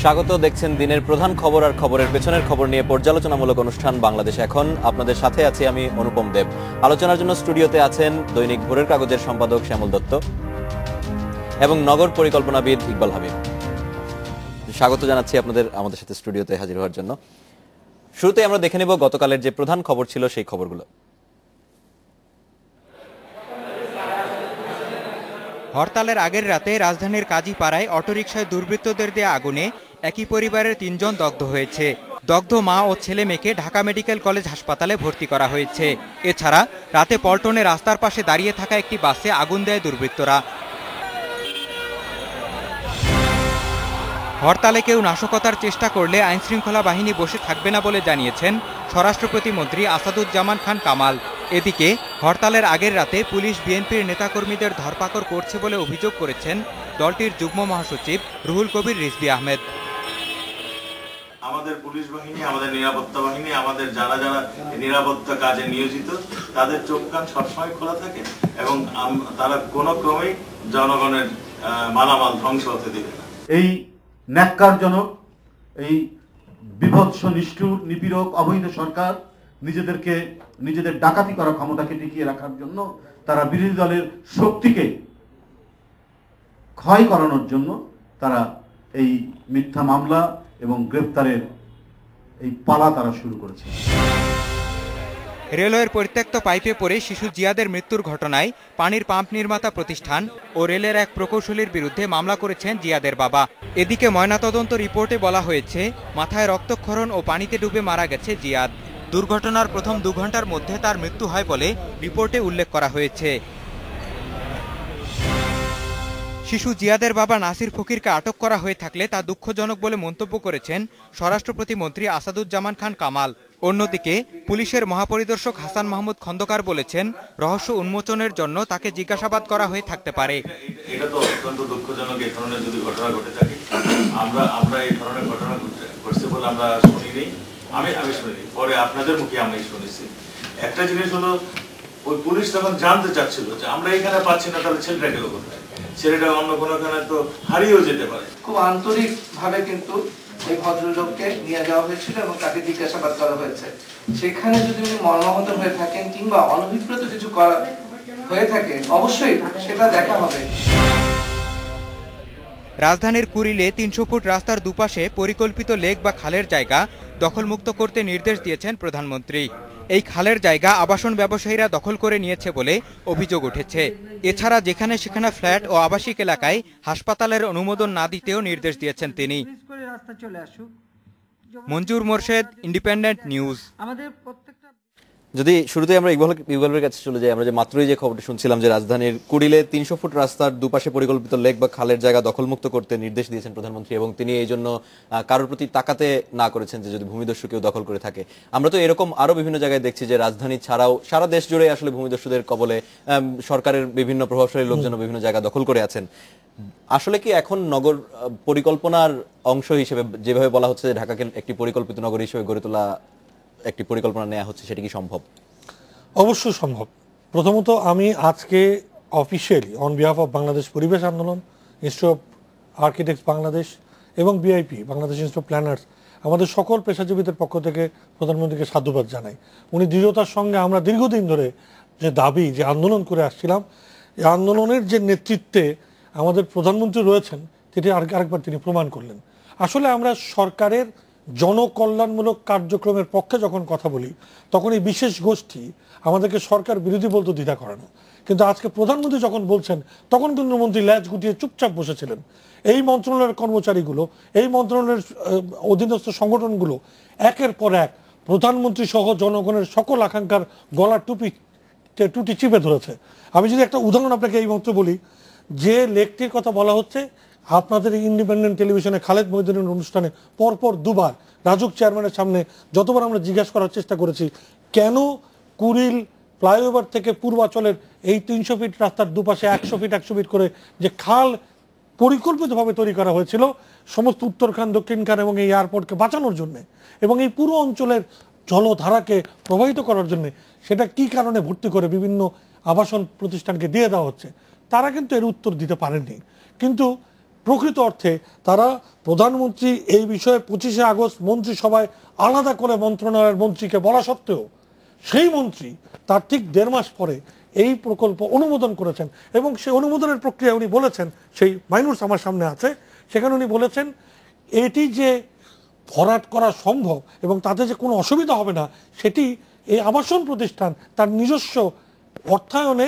স্বাগত, দেখছেন দিনের প্রধান খবর আর খবরের পেছনের খবর নিয়ে পর্যালোচনামূলক অনুষ্ঠান বাংলাদেশ এখন। আপনাদের সাথে আছি আমি অনুপম দেব। আলোচনার জন্য স্টুডিওতে আছেন দৈনিক ভোরের কাগজের সম্পাদক শ্যামল দত্ত এবং নগর পরিকল্পনাবিদ ইকবাল হাবিব। স্বাগত জানাচ্ছি আপনাদের আমাদের সাথে স্টুডিওতে হাজির হওয়ার জন্য। শুরুতে আমরা দেখে নেব গতকালের যে প্রধান খবর ছিল সেই খবরগুলো। হরতালের আগের রাতে রাজধানীর কাজীপাড়ায় অটোরিকশায় দুর্বৃত্তদের দেয়া আগুনে একই পরিবারের ৩ জন দগ্ধ হয়েছে। দগ্ধ মা ও ছেলে মেয়েকে ঢাকা মেডিকেল কলেজ হাসপাতালে ভর্তি করা হয়েছে। এছাড়া রাতে পল্টনে রাস্তার পাশে দাঁড়িয়ে থাকা একটি বাসে আগুন দেয় দুর্বৃত্তরা। হরতালে কেউ নাশকতার চেষ্টা করলে আইনশৃঙ্খলা বাহিনী বসে থাকবে না বলে জানিয়েছেন স্বরাষ্ট্র প্রতিমন্ত্রী আসাদুজ্জামান খান কামাল। এদিকে হরতালের আগের রাতে পুলিশ বিএনপির নেতাকর্মীদের ধরপাকড় করছে বলে অভিযোগ করেছেন দলটির যুগ্ম মহাসচিব রুহুল কবির রিজভী আহমেদ। আমাদের পুলিশ বাহিনী, আমাদের নিরাপত্তা বাহিনী, আমাদের যারা যারা নিরাপত্তা কাজে নিয়োজিত, তাদের চোখ কান সবসময় খোলা থাকে এবং তারা কোনো ক্রমেই জনগণের মালামাল ধ্বংস হতে দেবে না। এই ন্যাক্কারজনক, এই বিভৎস, নিষ্ঠুর, নিপীড়ক, অবৈধ সরকার নিজেদের ডাকাতি করা ক্ষমতাকে টিকিয়ে রাখার জন্য তারা বিরোধী দলের শক্তিকে ক্ষয় করানোর জন্য তারা এই মিথ্যা মামলা এবং গ্রেপ্তারের এই পালা তারা শুরু করেছে। রেলওয়ের পরিত্যক্ত পাইপে পড়ে শিশু জিয়াদের মৃত্যুর ঘটনায় পানির পাম্প নির্মাতা প্রতিষ্ঠান ও রেলের এক প্রকৌশলীর বিরুদ্ধে মামলা করেছেন জিয়াদের বাবা। এদিকে ময়নাতদন্ত রিপোর্টে বলা হয়েছে মাথায় রক্তক্ষরণ ও পানিতে ডুবে মারা গেছে জিয়াদ। দুর্ঘটনার প্রথম 2 ঘন্টার মধ্যে তার মৃত্যু হয় বলে রিপোর্টে উল্লেখ করা হয়েছে। শিশু জিয়াদের বাবা নাসির ফকিরকে আটক করা হয়ে থাকলে তা দুঃখজনক বলে মন্তব্য করেছেন স্বরাষ্ট্র প্রতিমন্ত্রী আসাদুজ্জামান খান কামাল। অন্যদিকে পুলিশের মহাপরিদর্শক হাসান মাহমুদ খন্দকার বলেছেন রহস্য উন্মোচনের জন্য তাকে জিজ্ঞাসাবাদ করা হয়ে থাকতে পারে। এটা তো অত্যন্ত দুঃখজনক। এই ধরনের যদি ঘটনা ঘটে থাকে, আমরা এই ধরনের ঘটনা ঘটছে বলে আমরা শুনিনি, আমি শুনিনি, পরে আপনাদের মুখে আমি শুনেছি। একটা জিনিস হলো, ওই পুলিশ তখন জানতে চাচ্ছিল যে আমরা এখানে পাচ্ছি না, তাহলে ছেলেটা গেল কোথায়? ছেলেটা অন্য কোনোখানে তো হারিয়েও যেতে পারে। খুব আন্তরিক ভাবে কিন্তু এই ভদ্রলোককে নিয়ে যাওয়া হয়েছিল এবং তাকে জিজ্ঞাসাবাদ করা হয়েছে। সেখানে যদি উনি মর্মাহত হয়ে থাকেন কিংবা অনভিপ্রেত কিছু করা হয়ে থাকে, অবশ্যই সেটা দেখা হবে। রাজধানীর কুড়িলে 300 ফুট রাস্তার দুপাশে পরিকল্পিত লেক বা খালের জায়গা দখলমুক্ত করতে নির্দেশ দিয়েছেন প্রধানমন্ত্রী। এই খালের জায়গা আবাসন ব্যবসায়ীরা দখল করে নিয়েছে বলে অভিযোগ উঠেছে। এছাড়া যেখানে সেখানে ফ্ল্যাট ও আবাসিক এলাকায় হাসপাতালের অনুমোদন না দিতেও নির্দেশ দিয়েছেন তিনি। মঞ্জুর মোর্শেদ, ইন্ডিপেন্ডেন্ট নিউজ। যদি শুরুতে আমরা ইকবালের কাছে চলে যাই, আমরা যে মাত্রই যে খবরটা শুনছিলাম যে রাজধানীর কুড়িলে 300 ফুট রাস্তার দুপাশে পরিকল্পিত লেক বা খালের জায়গা দখলমুক্ত করতে নির্দেশ দিয়েছেন প্রধানমন্ত্রী এবং তিনি এই জন্য কারোর প্রতি তাকাতে না করেছেন যে যদি ভূমিদস্যু কেউ দখল করে থাকে। আমরা তো এরকম আরো বিভিন্ন জায়গায় দেখছি যে রাজধানী ছাড়াও সারা দেশ জুড়ে আসলে ভূমিদস্যুদের কবলে সরকারের বিভিন্ন প্রভাবশালী লোকজন বিভিন্ন জায়গা দখল করে আছেন। আসলে কি এখন নগর পরিকল্পনার অংশ হিসেবে যেভাবে বলা হচ্ছে যে ঢাকাকে একটি পরিকল্পিত নগর হিসেবে গড়ে তোলা একটি পরিকল্পনা নেওয়া হচ্ছে, সেটা কি সম্ভব? অবশ্যই সম্ভব। প্রথমত আমি আজকে officially on behalf of Bangladesh পরিবেশ আন্দোলন, ইনস্টিটিউট অফ আর্কিটেক্টস বাংলাদেশ এবং VIP Bangladesh institute of planners, আমাদের সকল পেশাজীবীদের পক্ষ থেকে প্রধানমন্ত্রীকে সাধুবাদ জানাই। উনি দৃঢ়তার সঙ্গে আমরা দীর্ঘদিন ধরে যে দাবি, যে আন্দোলন করে আসছিলাম, এই আন্দোলনের যে নেতৃত্বে আমাদের প্রধানমন্ত্রী রয়েছেন, সেটি আরেকবার তিনি প্রমাণ করলেন। আসলে আমরা সরকারের জনকল্যাণমূলক কার্যক্রমের পক্ষে যখন কথা বলি, তখন এই বিশেষ গোষ্ঠী আমাদেরকে সরকার বিরোধী বলতে দ্বিধা করে না। কিন্তু আজকে প্রধানমন্ত্রী যখন বলছেন, তখন কিন্তু মন্ত্রী ল্যাজ গুটিয়ে চুপচাপ বসেছিলেন। এই মন্ত্রণালয়ের কর্মচারীগুলো, এই মন্ত্রণালয়ের অধীনস্থ সংগঠনগুলো একের পর এক প্রধানমন্ত্রী সহ জনগণের সকল আকাঙ্ক্ষার গলার টুটি চিপে ধরেছে। আমি যদি একটা উদাহরণ আপনাকে এই মাত্র বলি, যে লেকটির কথা বলা হচ্ছে, আপনাদের ইন্ডিপেন্ডেন্ট টেলিভিশনে খালেদ মহিউদ্দিনের অনুষ্ঠানে পরপর 2 বার রাজুক চেয়ারম্যানের সামনে যতবার আমরা জিজ্ঞাসা করার চেষ্টা করেছি, কেন কুড়িল ফ্লাইওভার থেকে পূর্বাচলের এই 300 ফিট রাস্তার দুপাশে 100 ফিট 100 ফিট করে যে খাল পরিকল্পিতভাবে তৈরি করা হয়েছিল সমস্ত উত্তরখান, দক্ষিণখান এবং এই এয়ারপোর্টকে বাঁচানোর জন্য এবং এই পুরো অঞ্চলের জলধারাকে প্রবাহিত করার জন্য, সেটা কি কারণে ভর্তি করে বিভিন্ন আবাসন প্রতিষ্ঠানকে দিয়ে দেওয়া হচ্ছে, তারা কিন্তু এর উত্তর দিতে পারেননি। কিন্তু প্রকৃত অর্থে তারা প্রধানমন্ত্রী এই বিষয়ে 25শে আগস্ট মন্ত্রিসভায় আলাদা করে মন্ত্রণালয়ের মন্ত্রীকে বলা সত্ত্বেও সেই মন্ত্রী তার ঠিক 1.5 মাস পরে এই প্রকল্প অনুমোদন করেছেন এবং সেই অনুমোদনের প্রক্রিয়া উনি বলেছেন, সেই মাইনুস আমার সামনে আছে, সেখানে উনি বলেছেন এটি যে ভরাট করা সম্ভব এবং তাতে যে কোনো অসুবিধা হবে না সেটি এই আবাসন প্রতিষ্ঠান তার নিজস্ব অর্থায়নে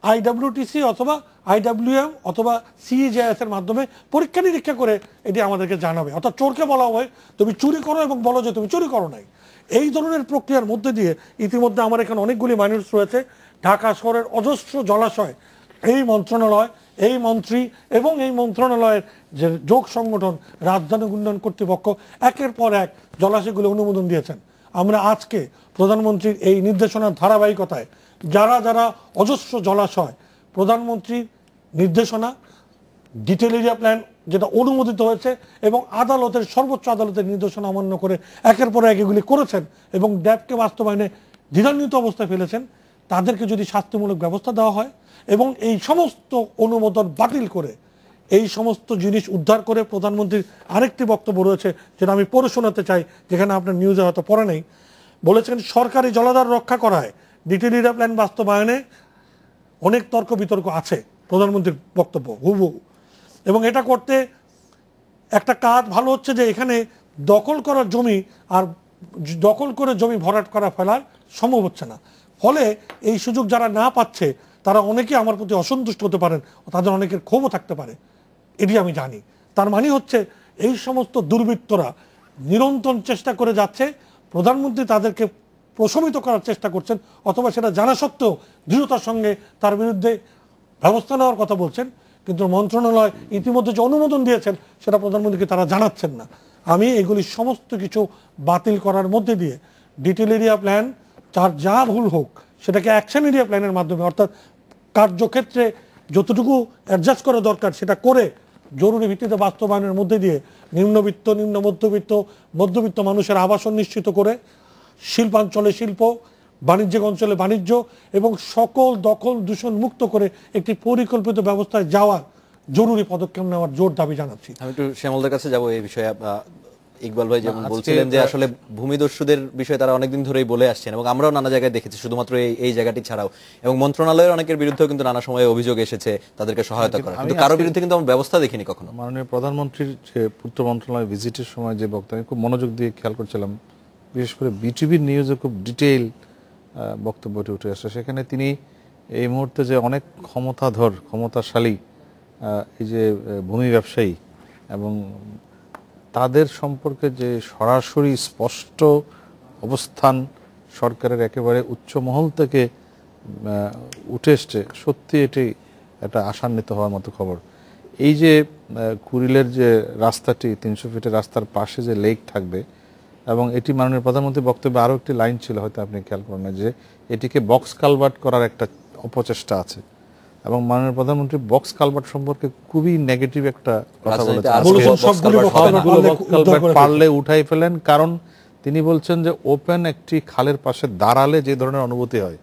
আইডব্লিউটিসি অথবা আইডব্লিউএম অথবা সিইজেএস এর মাধ্যমে পরীক্ষা নিরীক্ষা করে এটি আমাদেরকে জানাবে। অর্থাৎ চোরকে বলা হয় তুমি চুরি করো এবং বলো যে তুমি চুরি করো নাই। এই ধরনের প্রক্রিয়ার মধ্যে দিয়ে ইতিমধ্যে আমার এখানে অনেকগুলি মাইনুস রয়েছে। ঢাকা শহরের অজস্র জলাশয় এই মন্ত্রণালয়, এই মন্ত্রী এবং এই মন্ত্রণালয়ের যে যোগ সংগঠন রাজধানী উন্নয়ন কর্তৃপক্ষ একের পর এক জলাশয়গুলো অনুমোদন দিয়েছেন। আমরা আজকে প্রধানমন্ত্রীর এই নির্দেশনার ধারাবাহিকতায় যারা যারা অজস্র জলাশয় প্রধানমন্ত্রীর নির্দেশনা ডিটেল এরিয়া প্ল্যান যেটা অনুমোদিত হয়েছে এবং আদালতের সর্বোচ্চ আদালতের নির্দেশনা অমান্য করে একের পর এক এগুলি করেছেন এবং ড্যাবকে বাস্তবায়নে দ্বিধান্বিত অবস্থায় ফেলেছেন, তাদেরকে যদি শাস্তিমূলক ব্যবস্থা দেওয়া হয় এবং এই সমস্ত অনুমোদন বাতিল করে এই সমস্ত জিনিস উদ্ধার করে প্রধানমন্ত্রীর আরেকটি বক্তব্য রয়েছে যেটা আমি পড়ে শোনাতে চাই, যেখানে আপনার নিউজে হয়তো পড়ে নেই। বলেছেন সরকারি জলাধার রক্ষা করায় ডিটেল এরিয়া প্ল্যান বাস্তবায়নে অনেক তর্ক বিতর্ক আছে, প্রধানমন্ত্রীর বক্তব্য হুবহু। এবং এটা করতে একটা কাজ ভালো হচ্ছে যে এখানে দখল করা জমি আর দখল করে জমি ভরাট করা ফেলার সম্ভব হচ্ছে না। ফলে এই সুযোগ যারা না পাচ্ছে তারা অনেকে আমার প্রতি অসন্তুষ্ট হতে পারেন, তাদের অনেকের ক্ষোভও থাকতে পারে, এটি আমি জানি। তার মানে হচ্ছে এই সমস্ত দুর্বৃত্তরা নিরন্তর চেষ্টা করে যাচ্ছে, প্রধানমন্ত্রী তাদেরকে প্রশমিত করার চেষ্টা করছেন অথবা সেটা জানা সত্ত্বেও দৃঢ়তার সঙ্গে তার বিরুদ্ধে ব্যবস্থা নেওয়ার কথা বলছেন, কিন্তু মন্ত্রণালয় ইতিমধ্যে যে অনুমোদন দিয়েছেন সেটা প্রধানমন্ত্রীকে তারা জানাচ্ছেন না। আমি এগুলি সমস্ত কিছু বাতিল করার মধ্যে দিয়ে ডিটেল এরিয়া প্ল্যান তার যা ভুল হোক সেটাকে অ্যাকশন এরিয়া প্ল্যানের মাধ্যমে অর্থাৎ কার্যক্ষেত্রে যতটুকু অ্যাডজাস্ট করা দরকার সেটা করে জরুরি ভিত্তিতে বাস্তবায়নের মধ্যে দিয়ে নিম্নবিত্ত, নিম্ন মধ্যবিত্ত, মধ্যবিত্ত মানুষের আবাসন নিশ্চিত করে, শিল্পাঞ্চলে শিল্প, বাণিজ্যিক অঞ্চলে বাণিজ্য এবং সকল দখল দূষণ মুক্ত করে একটি পরিকল্পিত ব্যবস্থায় যাওয়ার জরুরি পদক্ষেপ নেওয়ার জোর দাবি জানাচ্ছি। আমি একটু শ্যামলদের কাছে যাব এই বিষয়ে। ইকবাল ভাই যেমন বলছিলেন যে আসলে ভূমিদস্যুদের বিষয়ে তারা অনেকদিন ধরেই বলে আসছেন এবং আমরাও নানা জায়গায় দেখেছি, শুধুমাত্র এই জায়গাটি ছাড়াও, এবং মন্ত্রণালয়ের অনেকের বিরুদ্ধেও কিন্তু নানা সময়ে অভিযোগ এসেছে তাদেরকে সহায়তা করা, কিন্তু কারো বিরুদ্ধে কিন্তু আমরা ব্যবস্থা দেখিনি কখনো। মাননীয় প্রধানমন্ত্রীর যে পূর্ত মন্ত্রণালয় ভিজিটের সময় যে বক্তব্য আমি খুব মনোযোগ দিয়ে খেয়াল করছিলাম, বিশেষ করে বিটিভির নিউজে খুব ডিটেইল বক্তব্যটি উঠে আসে। সেখানে তিনি এই মুহূর্তে যে অনেক ক্ষমতাশালী এই যে ভূমি ব্যবসায়ী এবং তাদের সম্পর্কে যে সরাসরি স্পষ্ট অবস্থান সরকারের একেবারে উচ্চ মহল থেকে উঠে এসছে, সত্যি এটি একটা আশান্বিত হওয়ার মতো খবর। এই যে কুড়িলের যে রাস্তাটি 300 ফিটের রাস্তার পাশে যে লেক থাকবে, এবং এটি মাননীয় প্রধানমন্ত্রীর বক্তব্যে আরও একটি লাইন ছিল, হয়তো আপনি খেয়াল করেন না, যে এটিকে বক্স কালভার্ট করার একটা অপচেষ্টা আছে, এবং মাননীয় প্রধানমন্ত্রী বক্স কালভার্ট সম্পর্কে খুবই নেগেটিভ একটা কথা বলেছেন, পারলে উঠাই ফেলেন। কারণ তিনি বলছেন যে ওপেন একটি খালের পাশে দাঁড়ালে যে ধরনের অনুভূতি হয়,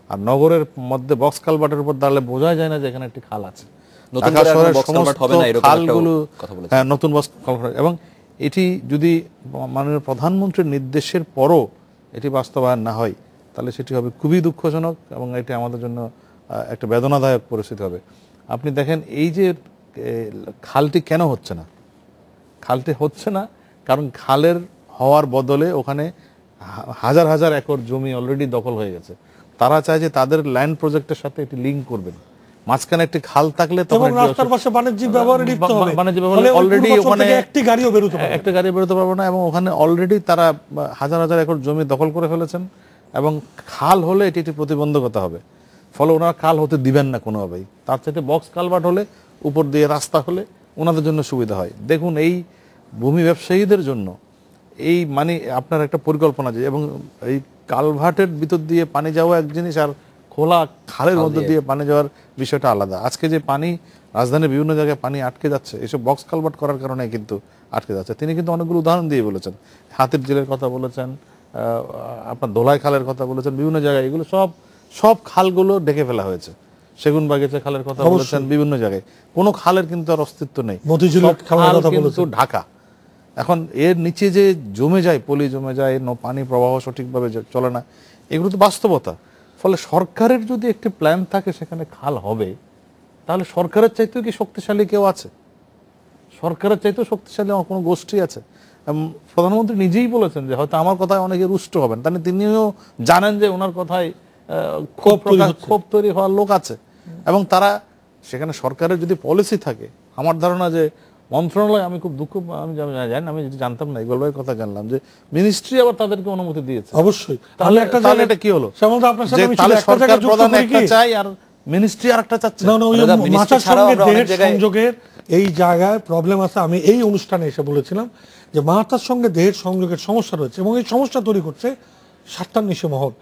আর নগরের মধ্যে বক্স কালভার্টের উপর দাঁড়ালে বোঝা যায় না যে এখানে একটি খাল আছে। ঢাকা শহরের সমস্ত খালগুলো নতুন বক্স কালভার্ট, এবং এটি যদি মাননীয় প্রধানমন্ত্রীর নির্দেশের পরও এটি বাস্তবায়ন না হয় তাহলে সেটি হবে খুবই দুঃখজনক এবং এটি আমাদের জন্য একটা বেদনাদায়ক পরিস্থিতি হবে। আপনি দেখেন এই যে খালটি কেন হচ্ছে না, খালটি হচ্ছে না কারণ খালের হওয়ার বদলে ওখানে হাজার হাজার একর জমি অলরেডি দখল হয়ে গেছে। তারা চায় যে তাদের ল্যান্ড প্রজেক্টের সাথে এটি লিঙ্ক করবেন, মাঝখানে একটি খাল থাকলে তখন রাস্তার পাশে বাণিজ্যিক ব্যবহারে লিপ্ত হবে, অলরেডি ওখানে একটি গাড়িও বেরোতে পারবে না, এবং ওখানে অলরেডি তারা হাজার হাজার একর জমি দখল করে ফেলেছেন, এবং খাল হলে এটি একটি প্রতিবন্ধকতা হবে। ফলে ওনারা খাল হতে দিবেন না কোনোভাবেই। তার চাইতে বক্স কালভার্ট হলে, উপর দিয়ে রাস্তা হলে ওনাদের জন্য সুবিধা হয়। দেখুন এই ভূমি ব্যবসায়ীদের জন্য এই মানে আপনার একটা পরিকল্পনা যে, এবং এই কালভার্টের ভিতর দিয়ে পানি যাওয়া এক জিনিস, আর খোলা খালের মধ্যে দিয়ে পানি যাওয়ার বিষয়টা আলাদা। আজকে যে পানি রাজধানীর বিভিন্ন জায়গায় পানি আটকে যাচ্ছে, এসব বক্স কালভার্ট করার কারণে কিন্তু আটকে যাচ্ছে। তিনি কিন্তু অনেকগুলো উদাহরণ দিয়ে বলেছেন, হাতির জেলের কথা বলেছেন, আপনার ধোলাই খালের কথা বলেছেন, বিভিন্ন জায়গায় এগুলো সব খালগুলো ডেকে ফেলা হয়েছে। সেগুন বাগিচা খালের কথা বলেছেন, বিভিন্ন জায়গায় কোনো খালের কিন্তু আর অস্তিত্ব নেই, মতিঝিলের খালের কথা কিন্তু বলেছেন। ঢাকা। এখন এর নিচে যে জমে যায়, পলি জমে যায়, পানি প্রবাহ সঠিকভাবে চলে না, এগুলো তো বাস্তবতা। ফলে সরকারের যদি একটি প্ল্যান থাকে সেখানে খাল হবে, তাহলে সরকারের চাইতেও কি শক্তিশালী কেউ আছে? সরকারের চাইতেও শক্তিশালী আমার কোনো গোষ্ঠী আছে? প্রধানমন্ত্রী নিজেই বলেছেন যে হয়তো আমার কথায় অনেকে রুষ্ট হবেন, তাহলে তিনিও জানেন যে ওনার কথায় ক্ষোভ তৈরি হওয়ার লোক আছে, এবং তারা সেখানে সরকারের যদি পলিসি থাকে, আমার ধারণা যে মন্ত্রণালয়, আমি খুব দুঃখ, আমি জানি, আমি জানতাম না, ইকবাল ভাইয়ের কথা জানলাম যে মিনিস্ট্রি আবার তাদেরকে অনুমতি দিয়েছে। অবশ্যই। তাহলে এটা কি হলো? তাহলে সরকার প্রধান একটা চাই আর মিনিস্ট্রি আরেকটা চাচ্ছে। না, ওই মাথার সঙ্গে দেহের সংযোগের এই জায়গায় প্রবলেম আছে। আমি এই অনুষ্ঠানে এসে বলেছিলাম যে মাথার সঙ্গে দেহের সংযোগের সমস্যা রয়েছে, এবং এই সমস্যা তৈরি করছে স্বার্থান্বেষী মহল।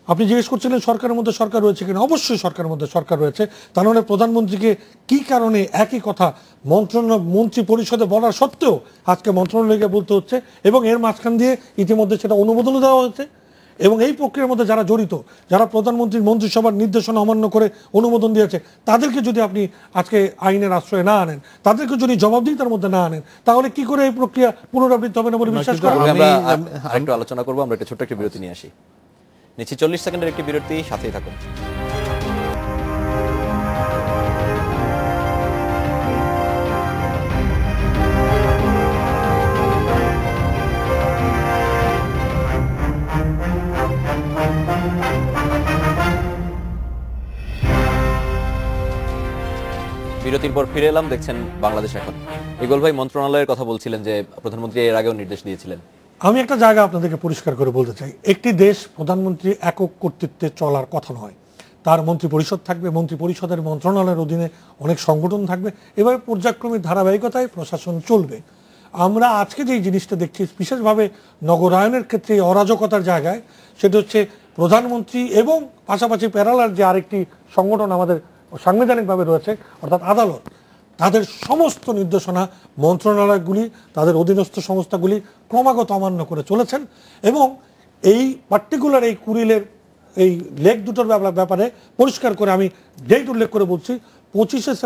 আপনি জিজ্ঞেস করছিলেন সরকারের মধ্যে সরকার রয়েছে কিনা, অবশ্যই সরকারের মধ্যে সরকার রয়েছে। তার মানে প্রধানমন্ত্রীকে কি কারণে একই কথা মন্ত্রী পরিষদে বলার সত্ত্বেও আজকে মন্ত্রণালয়কে বলতে হচ্ছে, এবং এর মাঝখান দিয়ে ইতিমধ্যে সেটা অনুমোদনও দেওয়া হয়েছে। এবং এই প্রক্রিয়ার মধ্যে যারা জড়িত, যারা প্রধানমন্ত্রীর মন্ত্রিসভার নির্দেশনা অমান্য করে অনুমোদন দিয়েছে, তাদেরকে যদি আপনি আজকে আইনের আশ্রয়ে না আনেন, তাদেরকে যদি জবাবদিহিতার মধ্যে না আনেন, তাহলে কি করে এই প্রক্রিয়া পুনরাবৃত্তি হবে না বলে বিশ্বাস করেন? আমরা আরেকটু আলোচনা করবো, আমরা একটা ছোট্ট একটি বিরতি নিয়ে আসি। নিচে 40 সেকেন্ডের একটি বিরতি, সাথেই থাকুন। বিরতির পর ফিরে এলাম, দেখছেন বাংলাদেশ এখন। ইকবাল ভাই মন্ত্রণালয়ের কথা বলছিলেন যে প্রধানমন্ত্রী এর আগেও নির্দেশ দিয়েছিলেন। আমি একটা জায়গা আপনাদেরকে পরিষ্কার করে বলতে চাই, একটি দেশ প্রধানমন্ত্রী একক কর্তৃত্বে চলার কথা নয়। তার মন্ত্রী পরিষদ থাকবে, মন্ত্রী পরিষদের মন্ত্রণালয়ের অধীনে অনেক সংগঠন থাকবে, এভাবে পর্যায়ক্রমিক ধারাবাহিকতায় প্রশাসন চলবে। আমরা আজকে যেই জিনিসটা দেখছি বিশেষভাবে নগরায়নের ক্ষেত্রে অরাজকতার জায়গায়, সেটা হচ্ছে প্রধানমন্ত্রী এবং পাশাপাশি প্যারালার যে আরেকটি সংগঠন আমাদের সাংবিধানিকভাবে রয়েছে, অর্থাৎ আদালত, তাদের সমস্ত নির্দেশনা মন্ত্রণালয়গুলি, তাদের অধীনস্থ সংস্থাগুলি ক্রমাগত অমান্য করে চলেছেন। এবং এই পার্টিকুলার এই কুড়িলের এই লেক দুটোর ব্যাপারে পরিষ্কার করে আমি ডেট উল্লেখ করে বলছি, 25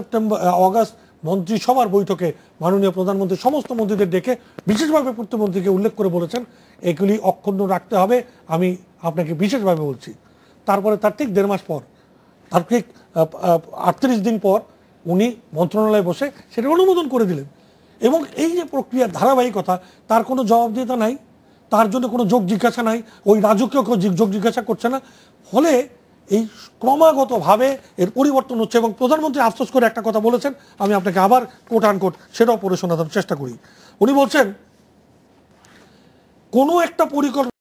অগাস্ট মন্ত্রিসভার বৈঠকে মাননীয় প্রধানমন্ত্রী সমস্ত মন্ত্রীদের ডেকে বিশেষভাবে প্রতিমন্ত্রীকে উল্লেখ করে বলেছেন এগুলি অক্ষুণ্ণ রাখতে হবে। আমি আপনাকে বিশেষভাবে বলছি। তারপরে তার ঠিক 1.5 মাস পর, তার ঠিক 38 দিন পর উনি মন্ত্রণালয়ে বসে সেটা অনুমোদন করে দিলেন। এবং এই যে প্রক্রিয়ার ধারাবাহিকতা, তার কোনো জবাবদিহিতা নাই, তার জন্য কোনো যোগ জিজ্ঞাসা নাই, ওই রাজকীয় যোগ জিজ্ঞাসা করছে না। ফলে এই ক্রমাগতভাবে এর পরিবর্তন হচ্ছে। এবং প্রধানমন্ত্রী আফসোস করে একটা কথা বলেছেন, আমি আপনাকে আবার কোট আনকোট সেটাও পড়ে শোনানোর চেষ্টা করি। উনি বলছেন কোনো একটা পরিকল্পনা